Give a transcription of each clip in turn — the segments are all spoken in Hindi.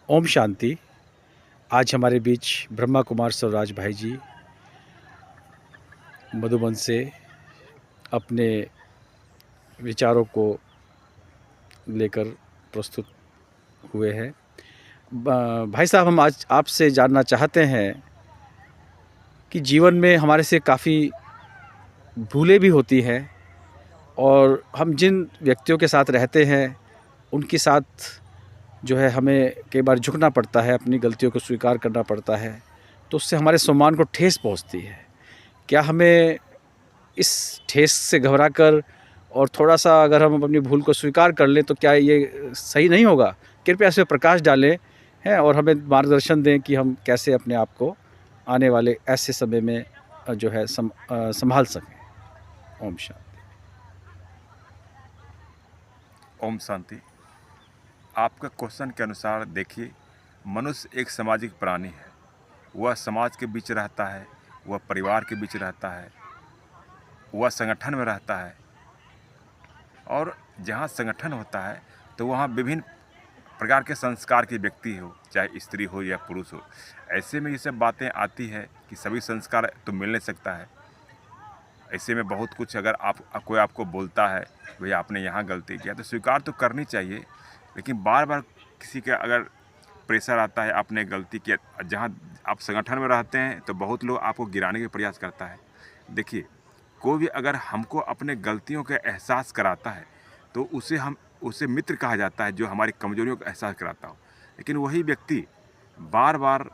ओम शांति। आज हमारे बीच ब्रह्मा कुमार स्वराज भाई जी मधुबन से अपने विचारों को लेकर प्रस्तुत हुए हैं। भाई साहब, हम आज आपसे जानना चाहते हैं कि जीवन में हमारे से काफ़ी भूलें भी होती हैं और हम जिन व्यक्तियों के साथ रहते हैं उनके साथ जो है हमें कई बार झुकना पड़ता है, अपनी गलतियों को स्वीकार करना पड़ता है, तो उससे हमारे सम्मान को ठेस पहुंचती है। क्या हमें इस ठेस से घबराकर और थोड़ा-सा अगर हम अपनी भूल को स्वीकार कर लें तो क्या ये सही नहीं होगा? कृपया इस पे प्रकाश डालें, हैं, और हमें मार्गदर्शन दें कि हम कैसे अपने आप को आने वाले ऐसे समय में जो है सँभाल सकें। ओम शांति। ओम शांति। आपका क्वेश्चन के अनुसार देखिए, मनुष्य एक सामाजिक प्राणी है। वह समाज के बीच रहता है, वह परिवार के बीच रहता है, वह संगठन में रहता है, और जहाँ संगठन होता है तो वहाँ विभिन्न प्रकार के संस्कार के व्यक्ति हो, चाहे स्त्री हो या पुरुष हो। ऐसे में ये सब बातें आती है कि सभी संस्कार तो मिल नहीं सकता है। ऐसे में बहुत कुछ अगर कोई आपको बोलता है भैया आपने यहाँ गलती किया, तो स्वीकार तो करनी चाहिए, लेकिन बार बार किसी का अगर प्रेशर आता है आपने गलती किया, जहाँ आप संगठन में रहते हैं तो बहुत लोग आपको गिराने का प्रयास करता है। देखिए, कोई भी अगर हमको अपने गलतियों का एहसास कराता है तो उसे मित्र कहा जाता है, जो हमारी कमजोरियों का एहसास कराता हो। लेकिन वही व्यक्ति बार बार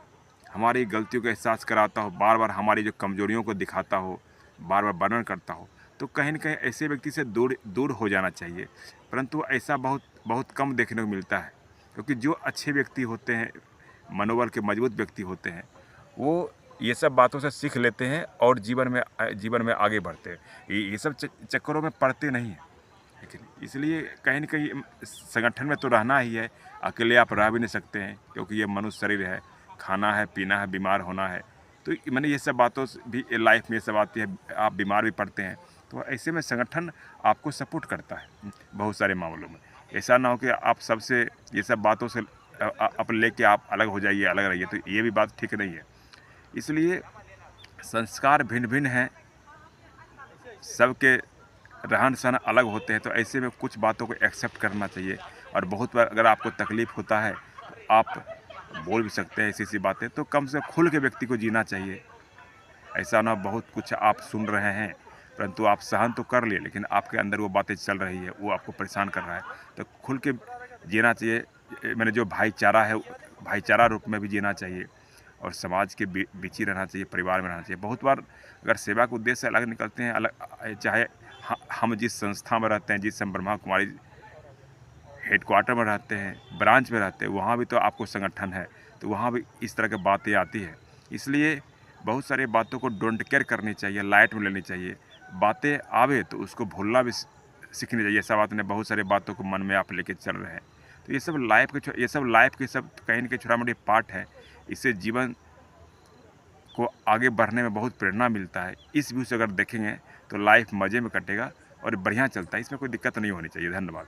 हमारी गलतियों का एहसास कराता हो, बार बार हमारी जो कमजोरियों को दिखाता हो, बार बार वर्णन करता हो, तो कहीं न कहीं ऐसे व्यक्ति से दूर दूर हो जाना चाहिए। परंतु ऐसा बहुत बहुत कम देखने को मिलता है, क्योंकि जो अच्छे व्यक्ति होते हैं, मनोबल के मजबूत व्यक्ति होते हैं, वो ये सब बातों से सीख लेते हैं और जीवन में आगे बढ़ते हैं। ये सब चक्करों में पड़ते नहीं हैं। लेकिन इसलिए कहीं न कहीं संगठन में तो रहना ही है, अकेले आप रह भी नहीं सकते हैं, क्योंकि ये मनुष्य शरीर है, खाना है, पीना है, बीमार होना है। तो मैंने ये सब बातों से भी लाइफ में ये सब आती है, आप बीमार भी पड़ते हैं। तो ऐसे में संगठन आपको सपोर्ट करता है बहुत सारे मामलों में। ऐसा ना हो कि आप सबसे ये सब बातों से अब लेके आप अलग हो जाइए, अलग रहिए, तो ये भी बात ठीक नहीं है। इसलिए संस्कार भिन्न-भिन्न हैं, सबके रहन-सहन अलग होते हैं, तो ऐसे में कुछ बातों को एक्सेप्ट करना चाहिए। और बहुत बार अगर आपको तकलीफ़ होता है, तो आप बोल भी सकते हैं ऐसी-ऐसी बातें, तो कम से कम खुल के व्यक्ति को जीना चाहिए। ऐसा ना बहुत कुछ आप सुन रहे हैं, परंतु आप सहन तो कर लिए, लेकिन आपके अंदर वो बातें चल रही है, वो आपको परेशान कर रहा है। तो खुल के जीना चाहिए। मैंने जो भाईचारा है, भाईचारा रूप में भी जीना चाहिए, और समाज के बीच ही रहना चाहिए, परिवार में रहना चाहिए। बहुत बार अगर सेवा के उद्देश्य से अलग निकलते हैं, चाहे हम जिस संस्था में रहते हैं, जिस हम ब्रह्मा कुमारी हेडक्वार्टर में रहते हैं, ब्रांच में रहते हैं, वहाँ भी तो आपको संगठन है, तो वहाँ भी इस तरह की बातें आती है। इसलिए बहुत सारी बातों को डोंट केयर करनी चाहिए, लाइट में लेनी चाहिए। बातें आवे तो उसको भूलना भी सीखनी चाहिए। सब आपने बहुत सारी बातों को मन में आप लेके चल रहे हैं, तो ये सब लाइफ के सब कहीं न कहीं छोटा-मोटी पार्ट है। इससे जीवन को आगे बढ़ने में बहुत प्रेरणा मिलता है। इस व्यू से अगर देखेंगे तो लाइफ मज़े में कटेगा और बढ़िया चलता है, इसमें कोई दिक्कत नहीं होनी चाहिए। धन्यवाद।